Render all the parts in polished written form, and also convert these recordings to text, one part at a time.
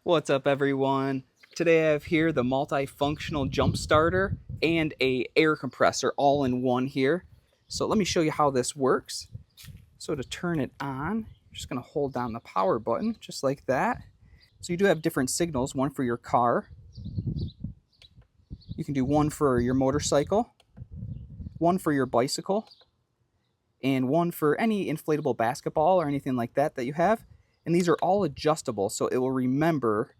What's up, everyone? Today I have here the multifunctional jump starter and a air compressor all in one here. So let me show you how this works. So to turn it on, you're just going to hold down the power button just like that. So you do have different signals, one for your car. You can do one for your motorcycle, one for your bicycle, and one for any inflatable basketball or anything like that that you have. And these are all adjustable, so it will remember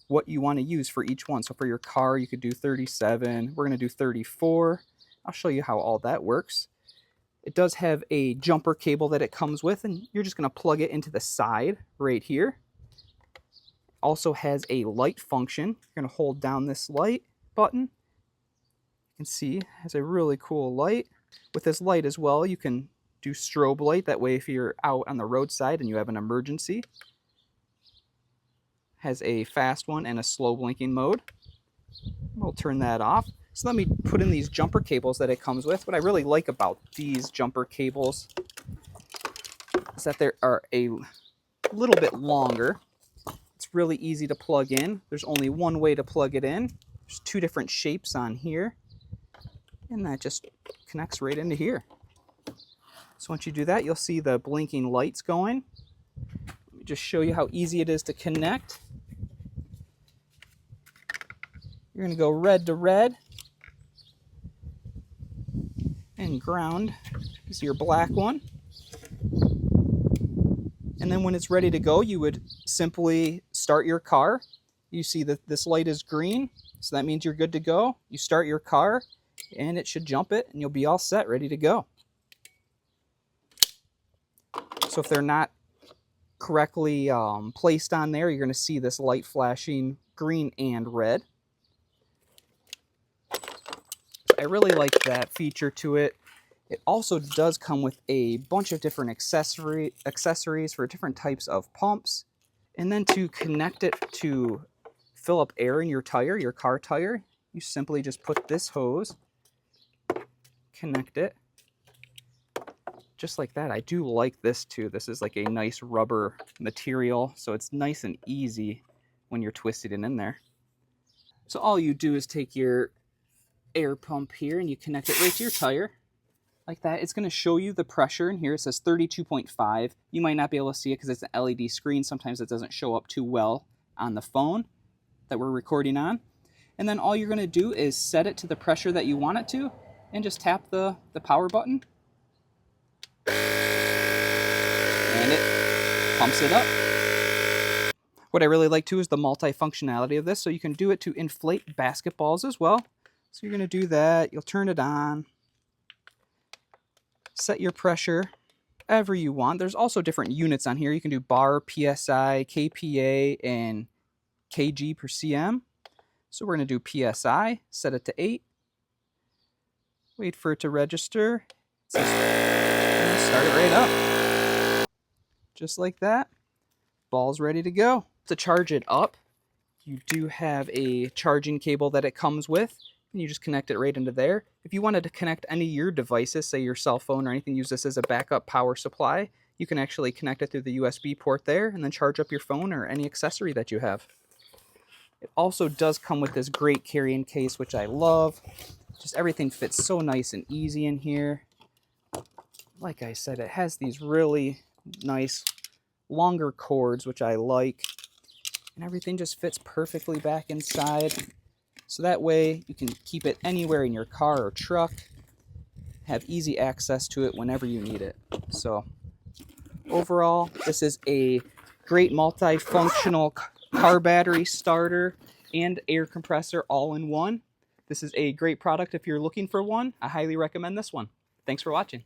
what you want to use for each one. So for your car, you could do 37. We're going to do 34. I'll show you how all that works. It does have a jumper cable that it comes with, and you're just going to plug it into the side right here. Also has a light function. You're going to hold down this light button. You can see it has a really cool light. With this light as well, you can do strobe light. That way if you're out on the roadside and you have an emergency. Has a fast one and a slow blinking mode. We'll turn that off. So let me put in these jumper cables that it comes with. What I really like about these jumper cables is that they are a little bit longer. It's really easy to plug in. There's only one way to plug it in. There's two different shapes on here, and that just connects right into here. So once you do that, you'll see the blinking lights going. Let me just show you how easy it is to connect. You're going to go red to red, and ground is your black one. And then when it's ready to go, you would simply start your car. You see that this light is green, so that means you're good to go. You start your car, and it should jump it, and you'll be all set, ready to go. So if they're not correctly placed on there, you're going to see this light flashing green and red. I really like that feature to it. It also does come with a bunch of different accessories for different types of pumps. And then to connect it to fill up air in your tire, your car tire, you simply just put this hose, connect it, just like that. I do like this too. This is like a nice rubber material, so it's nice and easy when you're twisting it in there. So all you do is take your air pump here and you connect it right to your tire like that. It's going to show you the pressure in here. It says 32.5. You might not be able to see it because it's an LED screen. Sometimes it doesn't show up too well on the phone that we're recording on. And then all you're going to do is set it to the pressure that you want it to and just tap the power button. And it pumps it up. What I really like too is the multifunctionality of this. So you can do it to inflate basketballs as well. So you're going to do that. You'll turn it on. Set your pressure ever you want. There's also different units on here. You can do bar, PSI, KPA, and kg per cm. So we're going to do PSI. Set it to 8. Wait for it to register. Start it right up. Just like that. Ball's ready to go. To charge it up, you do have a charging cable that it comes with. And you just connect it right into there. If you wanted to connect any of your devices, say your cell phone or anything, use this as a backup power supply, you can actually connect it through the USB port there and then charge up your phone or any accessory that you have. It also does come with this great carrying case, which I love. Just everything fits so nice and easy in here. Like I said, it has these really nice longer cords, which I like. And everything just fits perfectly back inside. So that way you can keep it anywhere in your car or truck, have easy access to it whenever you need it. So overall, this is a great multifunctional car battery starter and air compressor all in one. This is a great product if you're looking for one. I highly recommend this one. Thanks for watching.